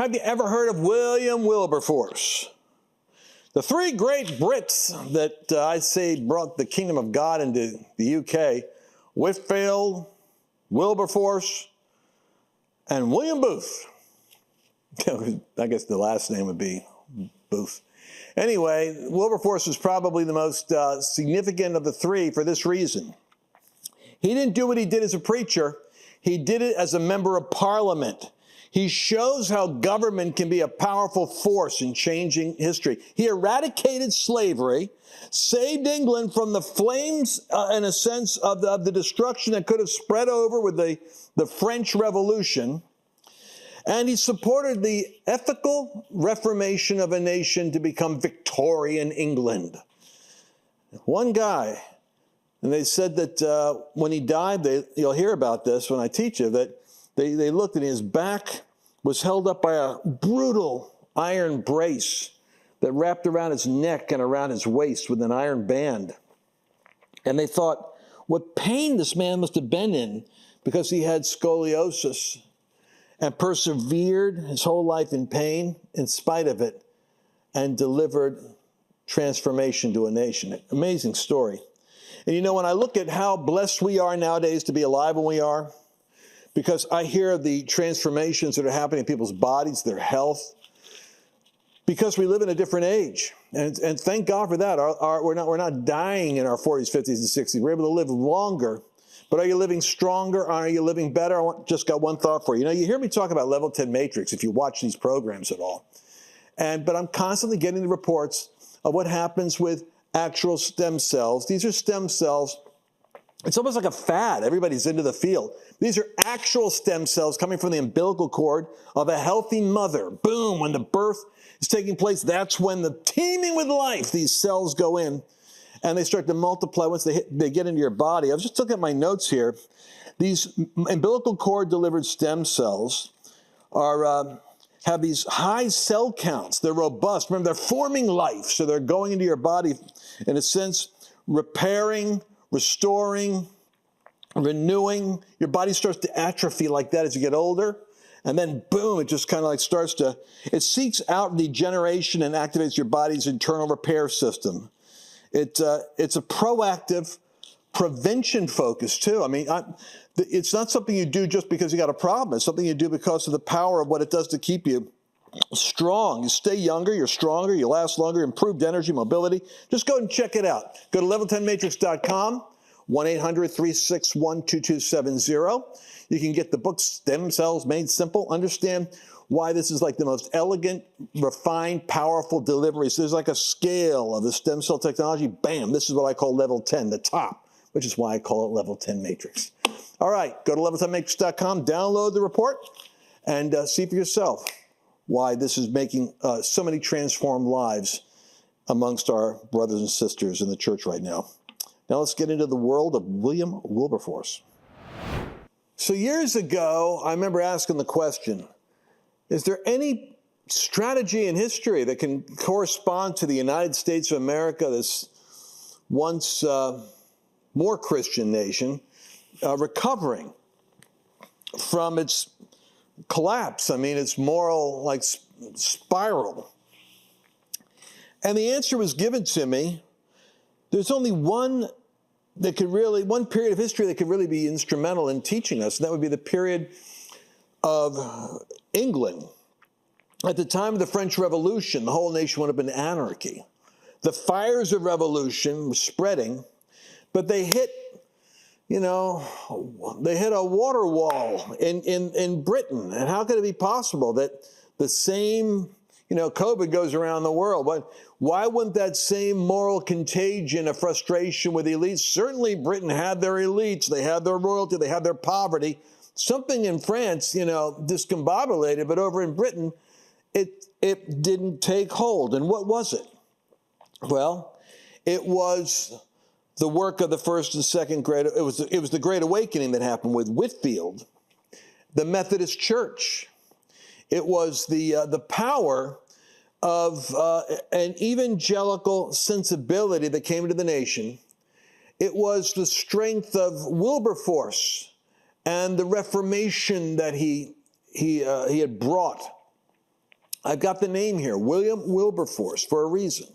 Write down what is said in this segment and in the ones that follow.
Have you ever heard of William Wilberforce? The three great Brits that I say brought the kingdom of God into the UK, Whitfield, Wilberforce, and William Booth. I guess the last name would be Booth. Anyway, Wilberforce was probably the most significant of the three for this reason. He didn't do what he did as a preacher. He did it as a member of Parliament. He shows how government can be a powerful force in changing history. He eradicated slavery, saved England from the flames, in a sense, of the destruction that could have spread over with the French Revolution. And he supported the ethical reformation of a nation to become Victorian England. One guy, and they said that when he died, you'll hear about this when I teach you, that they looked and his back was held up by a brutal iron brace that wrapped around his neck and around his waist with an iron band. And they thought, what pain this man must have been in because he had scoliosis and persevered his whole life in pain in spite of it and delivered transformation to a nation. Amazing story. And you know, when I look at how blessed we are nowadays to be alive when we are, because I hear the transformations that are happening in people's bodies, their health, because we live in a different age. And thank God for that. We're not dying in our 40s, 50s, and 60s. We're able to live longer. But are you living stronger? Are you living better? Just got one thought for you. You know, you hear me talk about level 10 matrix if you watch these programs at all. But I'm constantly getting the reports of what happens with actual stem cells. These are stem cells. It's almost like a fad. Everybody's into the field. These are actual stem cells coming from the umbilical cord of a healthy mother. Boom, when the birth is taking place, that's when the teeming with life, these cells go in and they start to multiply once they get into your body. I was just looking at my notes here. These umbilical cord delivered stem cells have these high cell counts. They're robust. Remember, they're forming life. So they're going into your body, in a sense, repairing, restoring, renewing. Your body starts to atrophy like that as you get older. And then, boom, it just kind of like it seeks out degeneration and activates your body's internal repair system. It's a proactive prevention focus, too. I mean, it's not something you do just because you got a problem. It's something you do because of the power of what it does to keep you strong. You stay younger, you're stronger, you last longer, improved energy, mobility. Just go and check it out. Go to level10matrix.com, 1-800-361-2270. You can get the book Stem Cells Made Simple. Understand why this is like the most elegant, refined, powerful delivery. So there's like a scale of the stem cell technology. Bam, this is what I call level 10, the top, which is why I call it level 10 matrix. All right, go to level10matrix.com, download the report, and see for yourself why this is making so many transformed lives amongst our brothers and sisters in the church right now. Now let's get into the world of William Wilberforce. So years ago, I remember asking the question, is there any strategy in history that can correspond to the United States of America, this once more Christian nation, recovering from its collapse? I mean, its moral spiral. And the answer was given to me. There's only one period of history that could really be instrumental in teaching us, and that would be the period of England. At the time of the French Revolution, the whole nation went up in anarchy. The fires of revolution were spreading, but they hit a water wall in Britain. And how could it be possible that the same, COVID goes around the world? Why wouldn't that same moral contagion of frustration with elites? Certainly Britain had their elites, they had their royalty, they had their poverty. Something in France, discombobulated, but over in Britain, it didn't take hold. And what was it? Well, it was the work of the first and second great, it was the Great Awakening that happened with Whitfield, the Methodist Church. It was the power of an evangelical sensibility that came into the nation. It was the strength of Wilberforce and the Reformation that he had brought. I've got the name here, William Wilberforce, for a reason.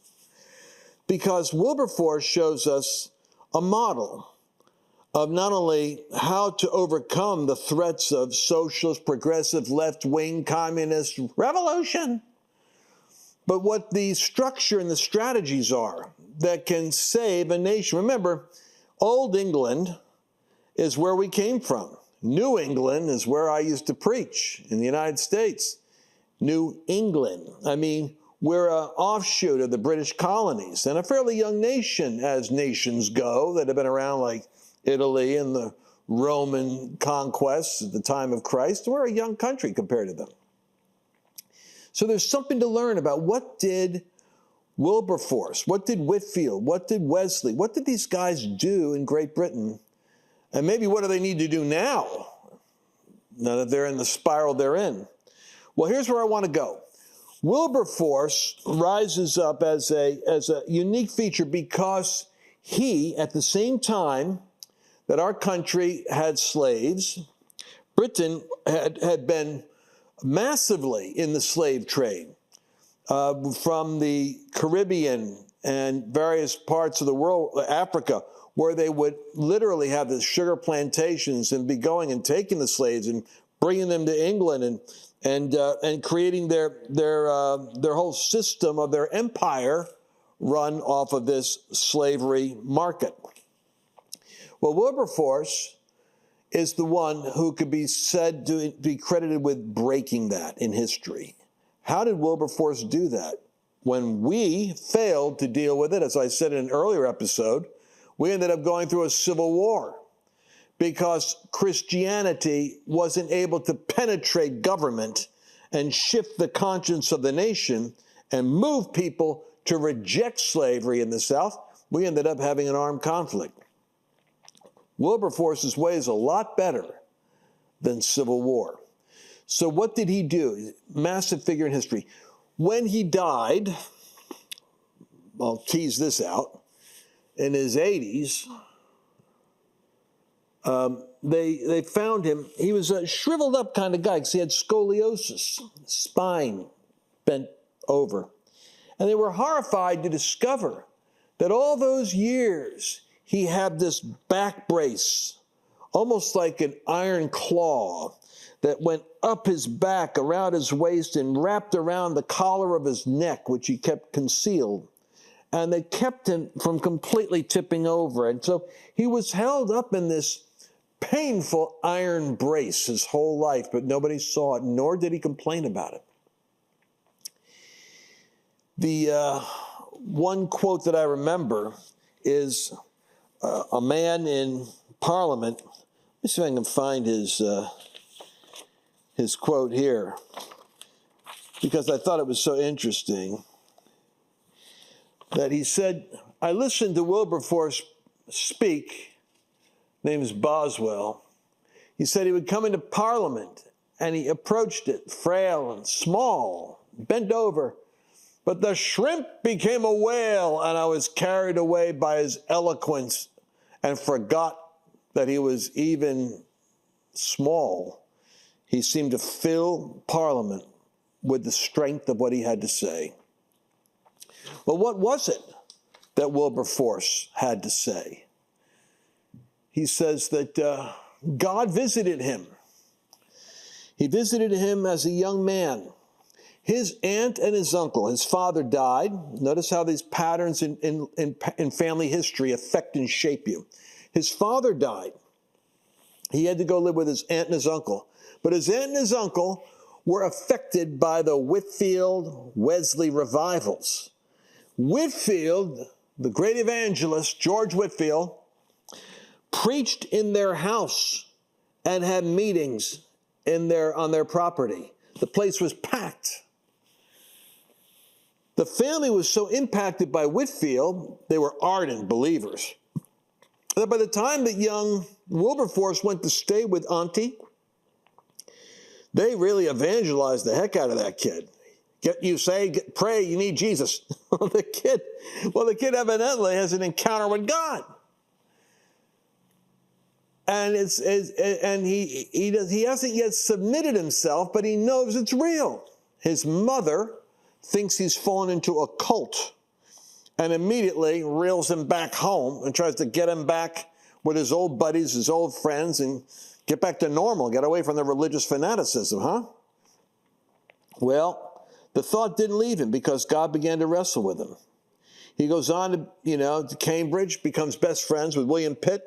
Because Wilberforce shows us a model of not only how to overcome the threats of socialist, progressive, left-wing, communist revolution, but what the structure and the strategies are that can save a nation. Remember, Old England is where we came from. New England is where I used to preach in the United States. New England. I mean, we're an offshoot of the British colonies and a fairly young nation as nations go that have been around, like Italy and the Roman conquests at the time of Christ. We're a young country compared to them. So there's something to learn about what did Wilberforce, what did Whitefield, what did Wesley, what did these guys do in Great Britain? And maybe what do they need to do now that they're in the spiral they're in? Well, here's where I want to go. Wilberforce rises up as a unique feature because he, at the same time that our country had slaves, Britain had been massively in the slave trade from the Caribbean and various parts of the world, Africa, where they would literally have the sugar plantations and be going and taking the slaves and bringing them to England and creating their whole system of their empire run off of this slavery market. Well, Wilberforce is the one who could be said to be credited with breaking that in history. How did Wilberforce do that? When we failed to deal with it, as I said in an earlier episode, we ended up going through a civil war because Christianity wasn't able to penetrate government and shift the conscience of the nation and move people to reject slavery in the South. We ended up having an armed conflict. Wilberforce's way is a lot better than civil war. So what did he do? Massive figure in history. When he died, I'll tease this out, in his 80s, they found him. He was a shriveled up kind of guy because he had scoliosis, spine bent over. And they were horrified to discover that all those years he had this back brace, almost like an iron claw, that went up his back, around his waist, and wrapped around the collar of his neck, which he kept concealed. And they kept him from completely tipping over. And so he was held up in this painful iron brace his whole life, but nobody saw it, nor did he complain about it. The one quote that I remember is a man in Parliament. Let me see if I can find his quote here, because I thought it was so interesting, that he said, I listened to Wilberforce speak, name is Boswell. He said he would come into Parliament and he approached it frail and small, bent over, but the shrimp became a whale and I was carried away by his eloquence and forgot that he was even small. He seemed to fill Parliament with the strength of what he had to say. Well, what was it that Wilberforce had to say? He says that God visited him. He visited him as a young man. His aunt and his uncle, his father died. Notice how these patterns in family history affect and shape you. His father died. He had to go live with his aunt and his uncle. But his aunt and his uncle were affected by the Whitefield, Wesley revivals. Whitefield, the great evangelist, George Whitefield, preached in their house and had meetings on their property. The place was packed. The family was so impacted by Whitefield, they were ardent believers, that by the time that young Wilberforce went to stay with Auntie, they really evangelized the heck out of that kid. Pray, you need Jesus. The kid evidently has an encounter with God. And he hasn't yet submitted himself, but he knows it's real. his mother thinks he's fallen into a cult and immediately reels him back home and tries to get him back with his old buddies, his old friends, and get back to normal, get away from the religious fanaticism, huh? Well, the thought didn't leave him because God began to wrestle with him. He goes on to Cambridge, becomes best friends with William Pitt,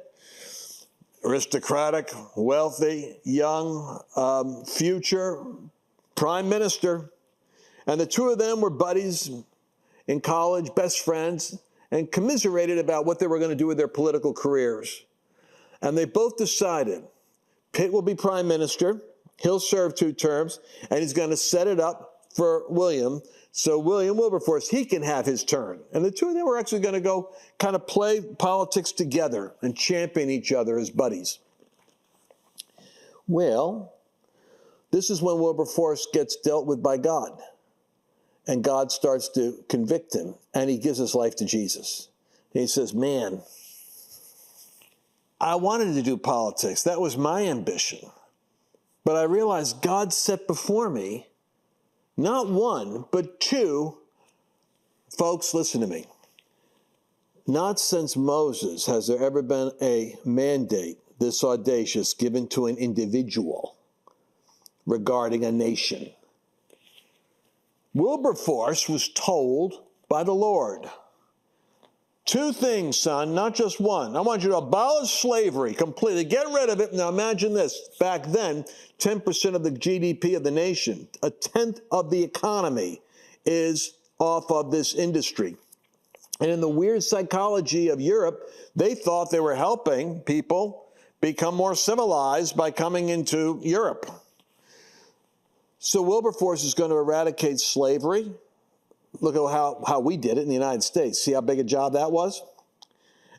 aristocratic, wealthy, young, future prime minister. And the two of them were buddies in college, best friends, and commiserated about what they were going to do with their political careers. And they both decided Pitt will be prime minister, he'll serve 2 terms, and he's going to set it up for William, so William Wilberforce, he can have his turn. And the two of them were actually going to go kind of play politics together and champion each other as buddies. Well, this is when Wilberforce gets dealt with by God. And God starts to convict him, and he gives his life to Jesus. And he says, man, I wanted to do politics. That was my ambition. But I realized God set before me not 1, but 2. Folks, listen to me. Not since Moses has there ever been a mandate this audacious given to an individual regarding a nation. Wilberforce was told by the Lord, 2 things, son, not just 1. I want you to abolish slavery completely. Get rid of it. Now imagine this. Back then, 10% of the GDP of the nation, 1/10 of the economy is off of this industry. And in the weird psychology of Europe, they thought they were helping people become more civilized by coming into Europe. So Wilberforce is going to eradicate slavery. Look at how we did it in the United States. See how big a job that was?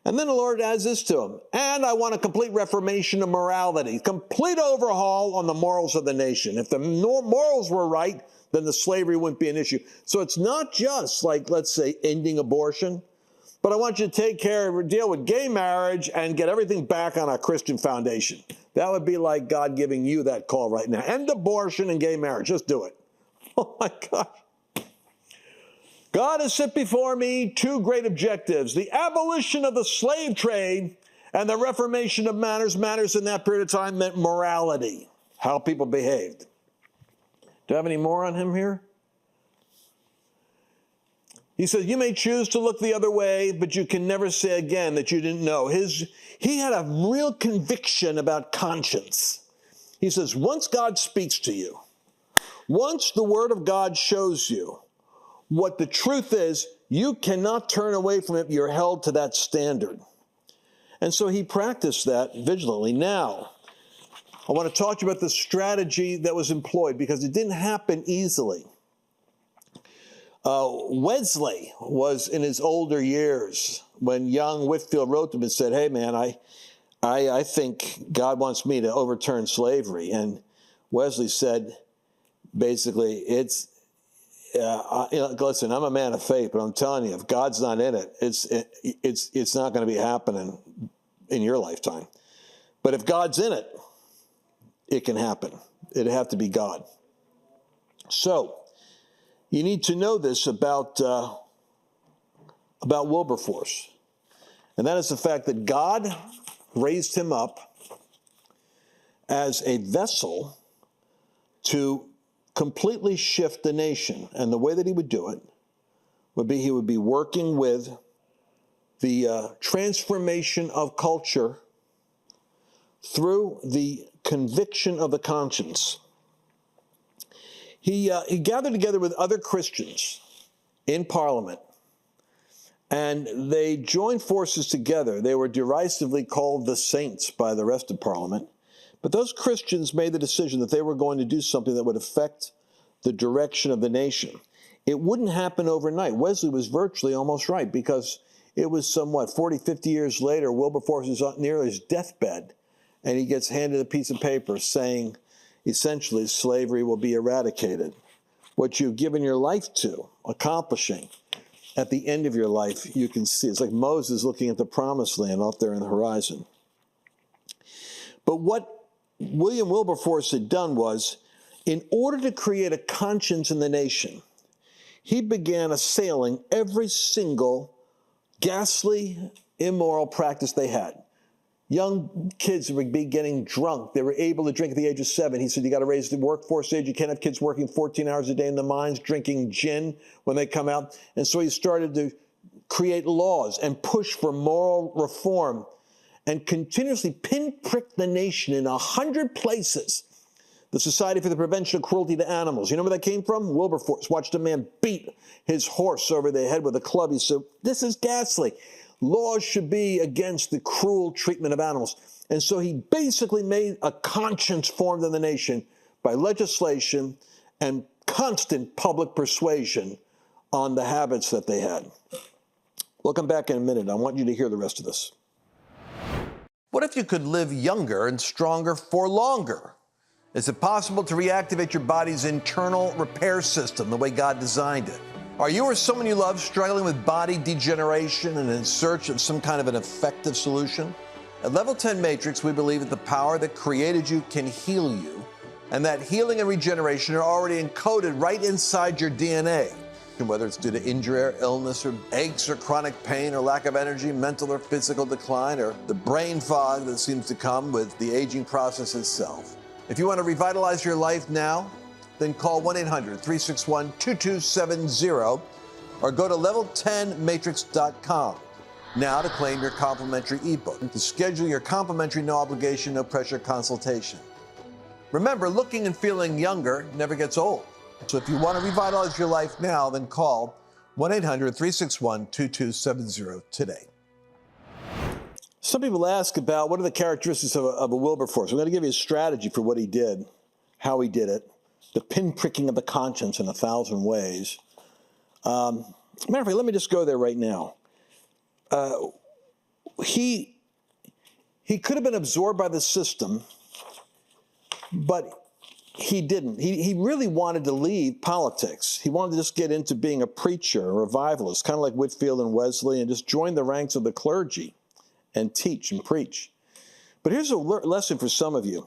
And then the Lord adds this to him. And I want a complete reformation of morality, complete overhaul on the morals of the nation. If the morals were right, then the slavery wouldn't be an issue. So it's not just like, let's say, ending abortion, but I want you to take care of, deal with gay marriage and get everything back on a Christian foundation. That would be like God giving you that call right now. End abortion and gay marriage. Just do it. Oh, my gosh. God has set before me 2 great objectives, the abolition of the slave trade and the reformation of manners. Manners in that period of time meant morality, how people behaved. Do I have any more on him here? He says, you may choose to look the other way, but you can never say again that you didn't know. He had a real conviction about conscience. He says, once God speaks to you, once the Word of God shows you what the truth is, you cannot turn away from it. You're held to that standard. And so he practiced that vigilantly. Now, I want to talk to you about the strategy that was employed because it didn't happen easily. Wesley was in his older years when young Whitefield wrote to him and said, hey, man, I think God wants me to overturn slavery. And Wesley said, basically, listen, I'm a man of faith, but I'm telling you, if God's not in it, it's not going to be happening in your lifetime. But if God's in it, it can happen. It'd have to be God. So you need to know this about Wilberforce, and that is the fact that God raised him up as a vessel to completely shift the nation. And the way that he would do it would be he would be working with the transformation of culture through the conviction of the conscience. He gathered together with other Christians in Parliament, and they joined forces together. They were derisively called the Saints by the rest of Parliament. But those Christians made the decision that they were going to do something that would affect the direction of the nation. It wouldn't happen overnight. Wesley was virtually almost right, because it was somewhat 40, 50 years later, Wilberforce is near his deathbed, and he gets handed a piece of paper saying, essentially, slavery will be eradicated. What you've given your life to, accomplishing, at the end of your life, you can see. It's like Moses looking at the promised land out there on the horizon. But what William Wilberforce had done was, In order to create a conscience in the nation, he began assailing every single ghastly, immoral practice they had. Young kids would be getting drunk. They were able to drink at the age of 7. He said, you got to raise the workforce age. You can't have kids working 14 hours a day in the mines, drinking gin when they come out. And so he started to create laws and push for moral reform and continuously pinprick the nation in 100 places. The Society for the Prevention of Cruelty to Animals. You know where that came from? Wilberforce watched a man beat his horse over the head with a club. He said, this is ghastly. Laws should be against the cruel treatment of animals. And so he basically made a conscience formed in the nation by legislation and constant public persuasion on the habits that they had. We'll come back in a minute. I want you to hear the rest of this. What if you could live younger and stronger for longer? Is it possible to reactivate your body's internal repair system the way God designed it? Are you or someone you love struggling with body degeneration and in search of some kind of an effective solution? At Level 10 Matrix, we believe that the power that created you can heal you, and that healing and regeneration are already encoded right inside your DNA. And whether it's due to injury or illness or aches or chronic pain or lack of energy, mental or physical decline, or the brain fog that seems to come with the aging process itself. If you want to revitalize your life now, then call 1-800-361-2270 or go to level10matrix.com now to claim your complimentary ebook and to schedule your complimentary no obligation, no pressure consultation. Remember, looking and feeling younger never gets old. So if you want to revitalize your life now, then call 1-800-361-2270 today. Some people ask about what are the characteristics of a Wilberforce. I'm going to give you a strategy for what he did, how he did it, the pinpricking of the conscience in 1,000 ways. Matter of fact, let me just go there right now. He could have been absorbed by the system, but he didn't. He really wanted to leave politics. He wanted to just get into being a preacher, a revivalist, kind of like Whitefield and Wesley, and just join the ranks of the clergy and teach and preach. But here's a lesson for some of you.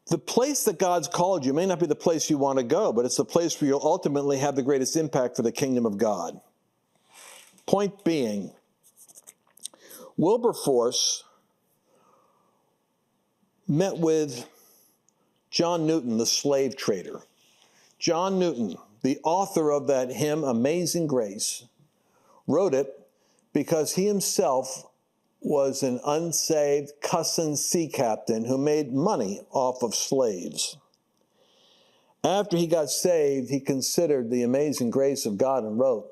The place that God's called you may not be the place you want to go, but it's the place where you'll ultimately have the greatest impact for the kingdom of God. Point being, Wilberforce met with John Newton, the slave trader. John Newton, the author of that hymn, Amazing Grace, wrote it because he himself was an unsaved, cussing sea captain who made money off of slaves. After he got saved, he considered the amazing grace of God and wrote,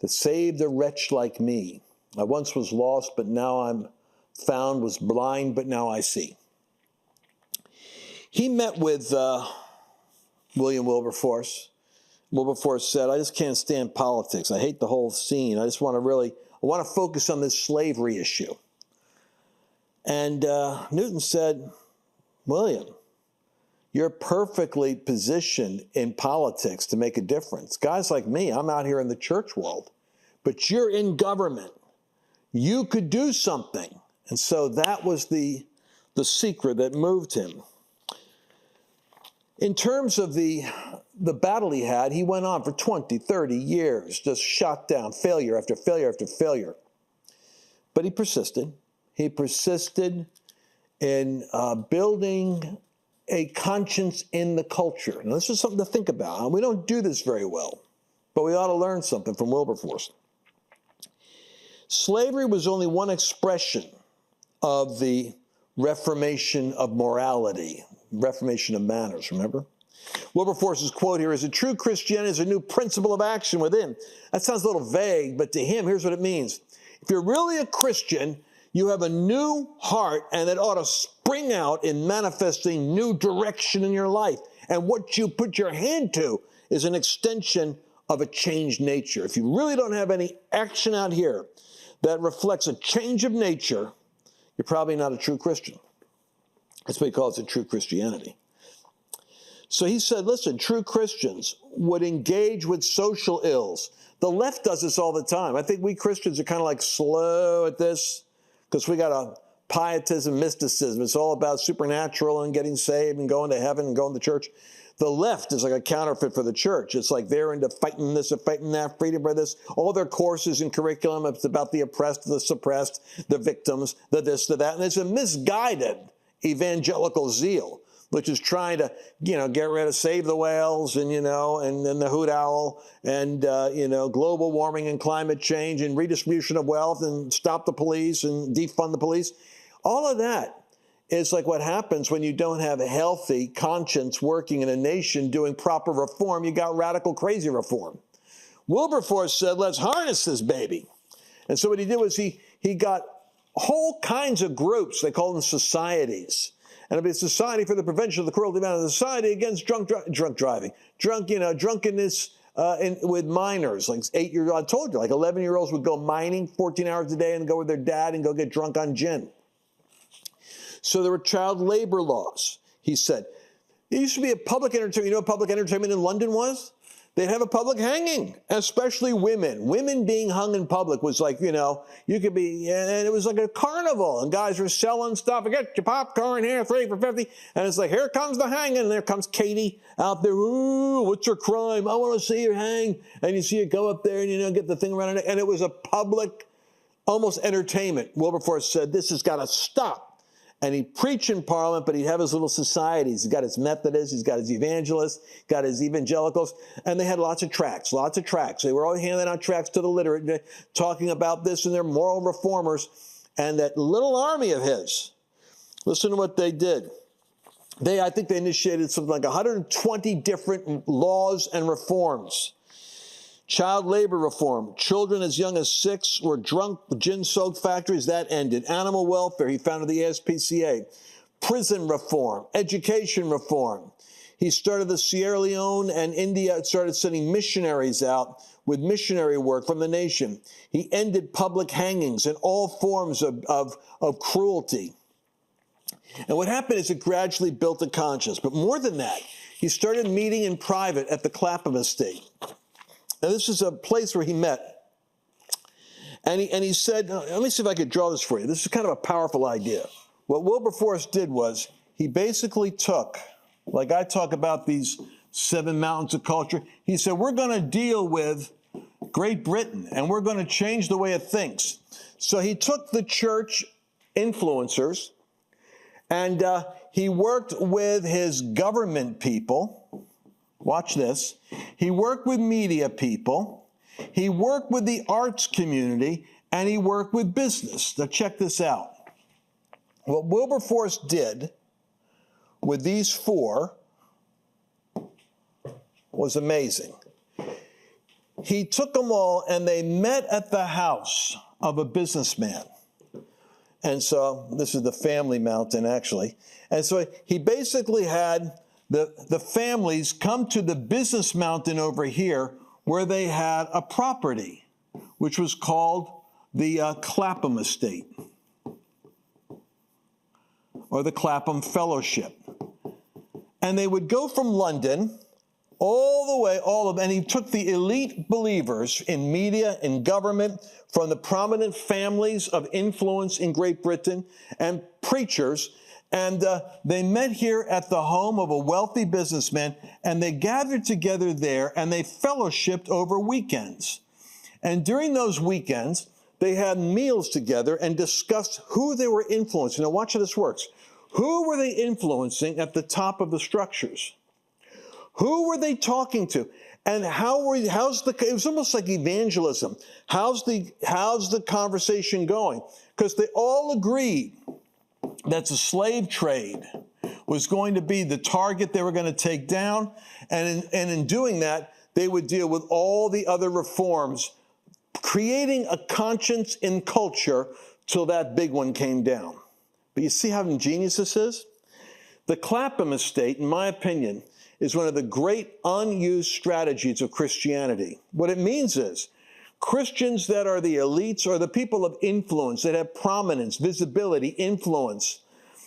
"To save a wretch like me. I once was lost, but now I'm found, was blind, but now I see." He met with William Wilberforce. Wilberforce said, "I just can't stand politics. I hate the whole scene. I just want to focus on this slavery issue." And Newton said, "William, you're perfectly positioned in politics to make a difference. Guys like me, I'm out here in the church world, but you're in government. You could do something." And so that was the secret that moved him. In terms of the battle he had, he went on for 20, 30 years, just shot down, failure after failure after failure. But he persisted. He persisted in building a conscience in the culture. Now, this is something to think about. And we don't do this very well, but we ought to learn something from Wilberforce. Slavery was only one expression of the reformation of morality, reformation of manners, remember? Wilberforce's quote here is, "A true Christianity is a new principle of action within." That sounds a little vague, but to him, here's what it means. If you're really a Christian, you have a new heart, and it ought to spring out in manifesting new direction in your life. And what you put your hand to is an extension of a changed nature. If you really don't have any action out here that reflects a change of nature, you're probably not a true Christian. That's what he calls a true Christianity. So he said, listen, true Christians would engage with social ills. The left does this all the time. I think we Christians are kind of like slow at this because we got to pietism, mysticism. It's all about supernatural and getting saved and going to heaven and going to church. The left is like a counterfeit for the church. It's like they're into fighting this and fighting that, freedom by this. All their courses and curriculum, it's about the oppressed, the suppressed, the victims, the this, the that. And it's a misguided evangelical zeal, which is trying to, get rid of save the whales and, and then the hoot owl and, global warming and climate change and redistribution of wealth and stop the police and defund the police. All of that is like what happens when you don't have a healthy conscience working in a nation doing proper reform. You got radical, crazy reform. Wilberforce said, let's harness this baby. And so what he did was he got whole kinds of groups. They call them societies. And it'll be a society for the prevention of the cruelty of man, a society against drunk driving, drunkenness with minors, like 8-year-olds. I told you, like 11-year-olds would go mining 14 hours a day and go with their dad and go get drunk on gin. So there were child labor laws, he said. It used to be a public entertainment. You know what public entertainment in London was? They'd have a public hanging, especially women. Women being hung in public was like, you could be, and it was like a carnival, and guys were selling stuff. Get your popcorn here, 3 for $50. And it's like, here comes the hanging. And there comes Katie out there. Ooh, what's your crime? I want to see you hang. And you see her go up there and, get the thing around it. And it was a public, almost entertainment. Wilberforce said, this has got to stop. And he'd preach in Parliament, but he'd have his little societies. He's got his Methodists, he's got his evangelists, got his evangelicals, and they had lots of tracts. They were all handing out tracts to the literate, talking about this, and they're moral reformers. And that little army of his, listen to what they did. I think they initiated something like 120 different laws and reforms. Child labor reform. Children as young as 6 were drunk gin-soaked factories. That ended. Animal welfare. He founded the ASPCA. Prison reform. Education reform. He started the Sierra Leone and India, started sending missionaries out with missionary work from the nation. He ended public hangings and all forms of cruelty. And what happened is it gradually built a conscience. But more than that, he started meeting in private at the Clapham estate. Now, this is a place where he met. And he said, let me see if I could draw this for you. This is kind of a powerful idea. What Wilberforce did was he basically took, like I talk about these 7 mountains of culture, he said, we're going to deal with Great Britain and we're going to change the way it thinks. So he took the church influencers and he worked with his government people. Watch this. He worked with media people. He worked with the arts community, and he worked with business. Now check this out. What Wilberforce did with these 4 was amazing. He took them all, and they met at the house of a businessman. And so this is the family mountain, actually. And so he basically had the families come to the business mountain over here where they had a property, which was called the Clapham estate or the Clapham Fellowship. And they would go from London all the way, and he took the elite believers in media, in government, from the prominent families of influence in Great Britain and preachers. And they met here at the home of a wealthy businessman, and they gathered together there, and they fellowshipped over weekends. And during those weekends, they had meals together and discussed who they were influencing. Now, watch how this works. Who were they influencing at the top of the structures? Who were they talking to? And it was almost like evangelism. How's the conversation going? Because they all agreed that the slave trade was going to be the target they were going to take down. And in doing that, they would deal with all the other reforms, creating a conscience in culture till that big one came down. But you see how ingenious this is? The Clapham estate, in my opinion, is one of the great unused strategies of Christianity. What it means is Christians that are the elites or the people of influence that have prominence, visibility, influence,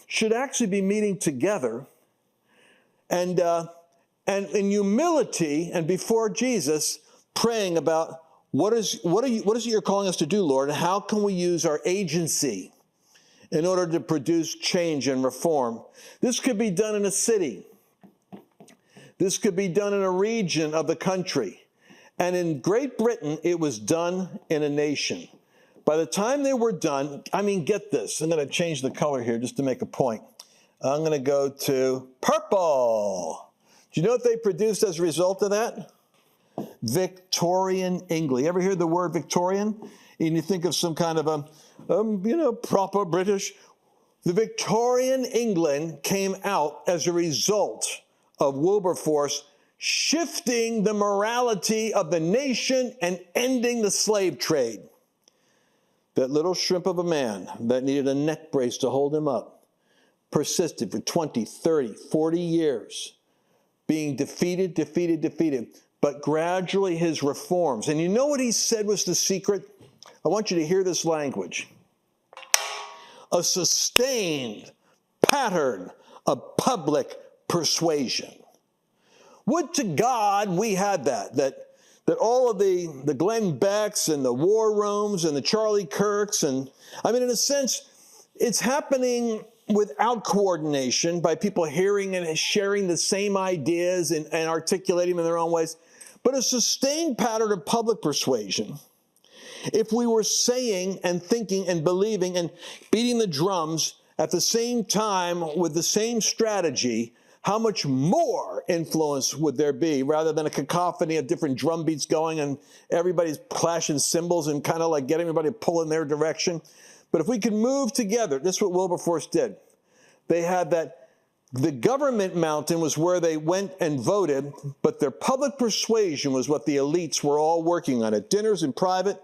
should actually be meeting together and in humility and before Jesus, praying about what is it you're calling us to do, Lord, and how can we use our agency in order to produce change and reform. This could be done in a city. This could be done in a region of the country. And in Great Britain, it was done in a nation. By the time they were done, get this. I'm going to change the color here just to make a point. I'm going to go to purple. Do you know what they produced as a result of that? Victorian England. You ever hear the word Victorian? And you think of some kind of a, proper British. The Victorian England came out as a result of Wilberforce shifting the morality of the nation and ending the slave trade. That little shrimp of a man that needed a neck brace to hold him up persisted for 20, 30, 40 years, being defeated. But gradually his reforms. And you know what he said was the secret? I want you to hear this language. A sustained pattern of public persuasion. Would to God we had that all of the Glenn Becks and the War Rooms and the Charlie Kirks, and in a sense, it's happening without coordination by people hearing and sharing the same ideas and articulating them in their own ways, but a sustained pattern of public persuasion. If we were saying and thinking and believing and beating the drums at the same time with the same strategy, how much more influence would there be rather than a cacophony of different drum beats going and everybody's clashing cymbals and kind of like getting everybody to pull in their direction? But if we could move together, this is what Wilberforce did. They had that, the government mountain was where they went and voted, but their public persuasion was what the elites were all working on at dinners in private.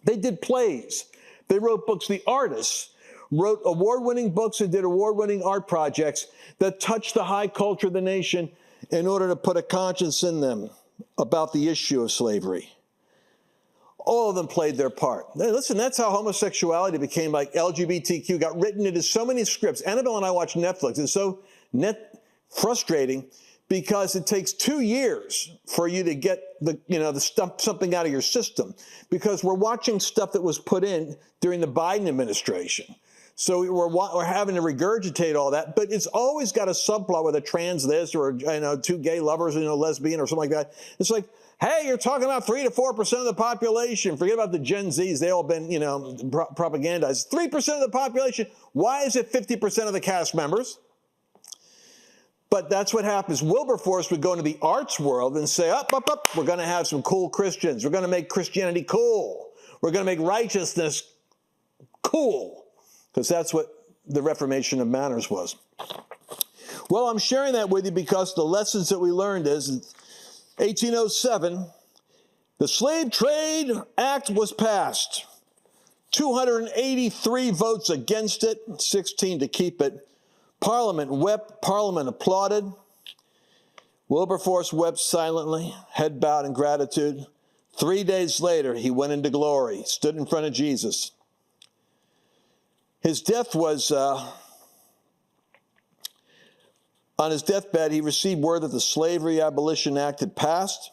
They did plays. They wrote books. The artists wrote award-winning books and did award-winning art projects that touched the high culture of the nation in order to put a conscience in them about the issue of slavery. All of them played their part. Now, listen, that's how homosexuality became like LGBTQ, got written into so many scripts. Annabelle and I watch Netflix. It's so frustrating because it takes 2 years for you to get something out of your system, because we're watching stuff that was put in during the Biden administration. So we're having to regurgitate all that, but it's always got a subplot with a trans this or two gay lovers, lesbian or something like that. It's like, hey, you're talking about 3 to 4% of the population. Forget about the Gen Zs. They all been, propagandized. 3% of the population. Why is it 50% of the cast members? But that's what happens. Wilberforce would go into the arts world and say, up, we're going to have some cool Christians. We're going to make Christianity cool. We're going to make righteousness cool. Because that's what the Reformation of manners was. Well, I'm sharing that with you because the lessons that we learned is, in 1807, the Slave Trade Act was passed. 283 votes against it, 16 to keep it. Parliament wept, Parliament applauded. Wilberforce wept silently, head bowed in gratitude. 3 days later, he went into glory, stood in front of Jesus. His death was, on his deathbed, he received word that the Slavery Abolition Act had passed.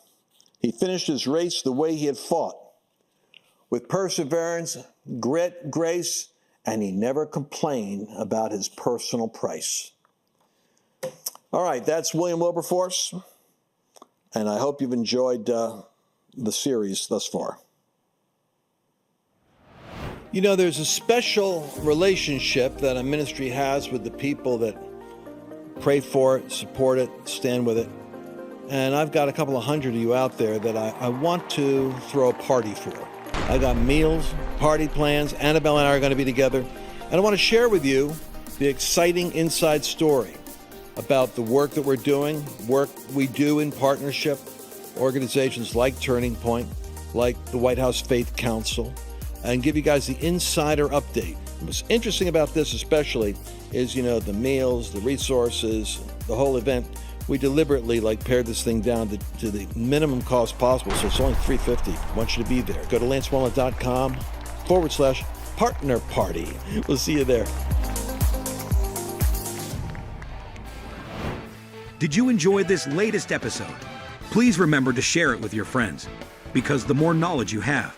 He finished his race the way he had fought, with perseverance, grit, grace, and he never complained about his personal price. All right, that's William Wilberforce, and I hope you've enjoyed the series thus far. There's a special relationship that a ministry has with the people that pray for it, support it, stand with it. And I've got a couple of hundred of you out there that I want to throw a party for. I got meals, party plans. Annabelle and I are going to be together. And I want to share with you the exciting inside story about the work that we're doing, work we do in partnership, organizations like Turning Point, like the White House Faith Council, and give you guys the insider update. What's interesting about this especially is, the meals, the resources, the whole event. We deliberately pared this thing down to the minimum cost possible, so it's only $350. I want you to be there. Go to lancewallnau.com/partner party. We'll see you there. Did you enjoy this latest episode? Please remember to share it with your friends, because the more knowledge you have,